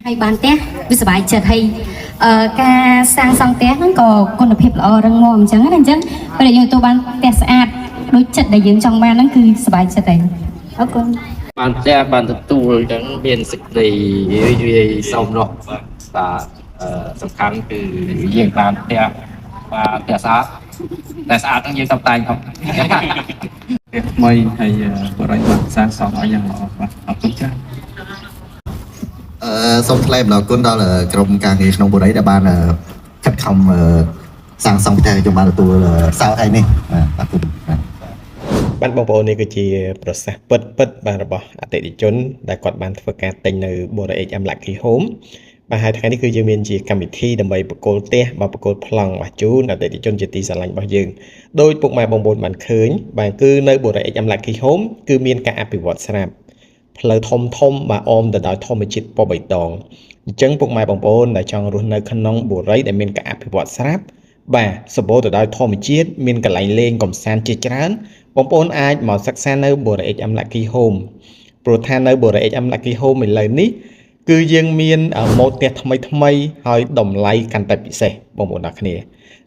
hay bán té với sự bài chợt hay ca sang sang té nó có con đập hiệp là răng mồm chẳng hạn chứ bây giờ tôi bán té sạch đối chật đại diện trong ban nó cứ sự bài chợt này ok បានតែបានទទួលអញ្ចឹងមានសេចក្តីវាសំណោះបាទសំខាន់គឺយើងបានផ្ទះបាទផ្ទះស្អាតតែស្អាតហ្នឹងយើងសំតែងផង ថ្មីហើយបរិយាបន្នសាងសង់ឲ្យយ៉ាងល្អបាទអរគុណច្រើន សូមថ្លែងអំណរគុណដល់ក្រុមការងារក្នុងបុរីដែលបានខិតខំសាងសង់ផ្ទះខ្ញុំបានទទួលសៅរ៍ថ្ងៃនេះបាទអរគុណ បានបងប្អូននេះគឺជាប្រសាសន៍ពិតបាទរបស់អតិថិជនដែលគាត់បានធ្វើការទិញនៅ BoraHM Lucky Home បាទហើយថ្ងៃនេះគឺយើងមានជាកម្មវិធីដើម្បីបកគលផ្ទះបាទបកគលប្លង់បាទជូនអតិថិជនជាទីស្រឡាញ់របស់យើងដោយពុកម៉ែបងប្អូនបានឃើញបាទគឺនៅ BoraHM Lucky Home គឺមានការអភិវឌ្ឍស្រាប់ផ្លូវធំបាទអមទៅដោយធម្មជាតិពណ៌បៃតងអញ្ចឹងពុកម៉ែបងប្អូនដែលចង់រស់នៅក្នុងបុរីដែលមានការអភិវឌ្ឍស្រាប់បាទសម្បូរទៅដោយធម្មជាតិមានកន្លែងលេងកម្សាន្តជាច្រើនបងប្អូនអាចមកសិក្សានៅ BoraHM Lucky Home ព្រោះថានៅ BoraHM Lucky Home ឥឡូវនេះគឺយើងមានម៉ូដផ្ទះថ្មីហើយតម្លៃកាន់តែពិសេសបងប្អូនទាំងគ្នា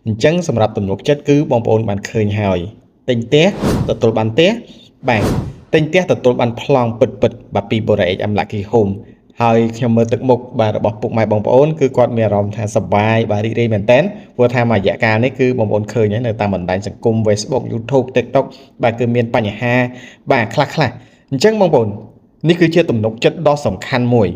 អញ្ចឹងសម្រាប់ទំនុកចិត្តគឺបងប្អូនបានឃើញហើយទិញផ្ទះទទួលបានផ្ទះបាទទិញផ្ទះទទួលបានប្លង់ពិតបាទពី BoraHM Lucky Home ហើយខ្ញុំមើលទឹកមុខបាទរបស់ពុកម៉ែបងប្អូនគឺគាត់មានអារម្មណ៍ថាសប្បាយបាទរីករាយមែនតើព្រោះថាមួយរយៈកាលនេះគឺបងប្អូនឃើញហើយនៅតាមបណ្ដាញសង្គម Facebook YouTube TikTok បាទគឺមានបញ្ហាបាទខ្លះអញ្ចឹងបងប្អូននេះគឺជាទំនុកចិត្តដ៏សំខាន់មួយ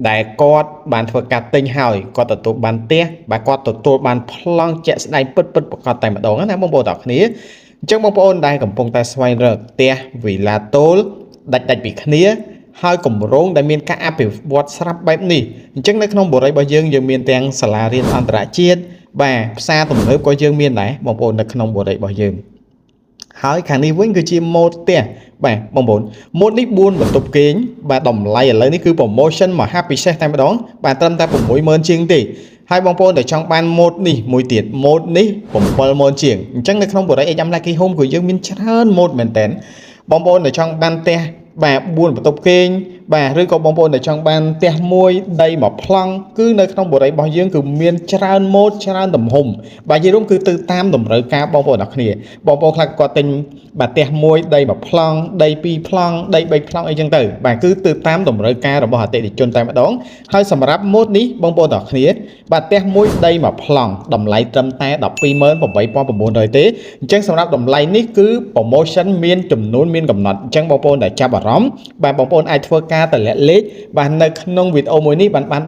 ដែលគាត់បានធ្វើការទិញហើយគាត់ទទួលបានផ្ទះបាទគាត់ទទួលបានប្លង់ជាក់ស្ដែងពិតប្រកបតែម្ដងណាបងប្អូនទាំងគ្នាអញ្ចឹងបងប្អូនដែលកំពុងតែស្វែងរកផ្ទះវីឡាតូលដាច់ពីគ្នាហើយគម្រោងដែលមានការអភិវឌ្ឍស្រាប់បែបនេះអញ្ចឹងនៅក្នុងបុរីរបស់យើងមានទាំងសាលារៀនអន្តរជាតិបាទផ្សារទំនើបក៏យើងមានដែរបងប្អូននៅក្នុងបុរីរបស់យើងហើយខាងនេះវិញគឺជាម៉ូដផ្ទះបាទបងប្អូនម៉ូដនេះ4បន្ទប់គេងបាទតម្លៃឥឡូវនេះគឺ promotion មហាពិសេសតែម្ដងបាទត្រឹមតែ 60000 ជាងទេហើយបងប្អូនដែលចង់បានម៉ូដនេះមួយទៀតម៉ូដនេះ 70000 ជាងអញ្ចឹងនៅក្នុងBoraHM Lucky Home គឺយើងមានច្រើនម៉ូដមែនតើបងប្អូនដែលចង់បានផ្ទះបាទ4បន្ទប់គេងបាទឬក៏បងប្អូនដែលចង់បានផ្ទះមួយដីមួយប្លង់គឺនៅក្នុងបុរីរបស់យើងគឺមានច្រើនម៉ូដច្រើនទំហំបាទនិយាយរួមគឺទៅតាមតម្រូវការបងប្អូនទាំងគ្នាបងប្អូនខ្លះគាត់ទិញបាទផ្ទះមួយដីមួយប្លង់ដី2ប្លង់ដី3ប្លង់អីចឹងទៅបាទគឺទៅតាមតម្រូវការរបស់អតិថិជនតែម្ដងហើយសម្រាប់ម៉ូដនេះបងប្អូនទាំងគ្នាបាទផ្ទះមួយដីមួយប្លង់តម្លៃត្រឹមតែ 128,900 ទេអញ្ចឹងសម្រាប់តម្លៃនេះគឺ promotion មានចំនួនមានកំណត់អញ្ចឹងបងប្អូនដែលចាប់អារម្មណ៍បាទបងប្អូនអាចធ្វើការតម្លាក់លេខបាទនៅក្នុងវីដេអូមួយនេះបាន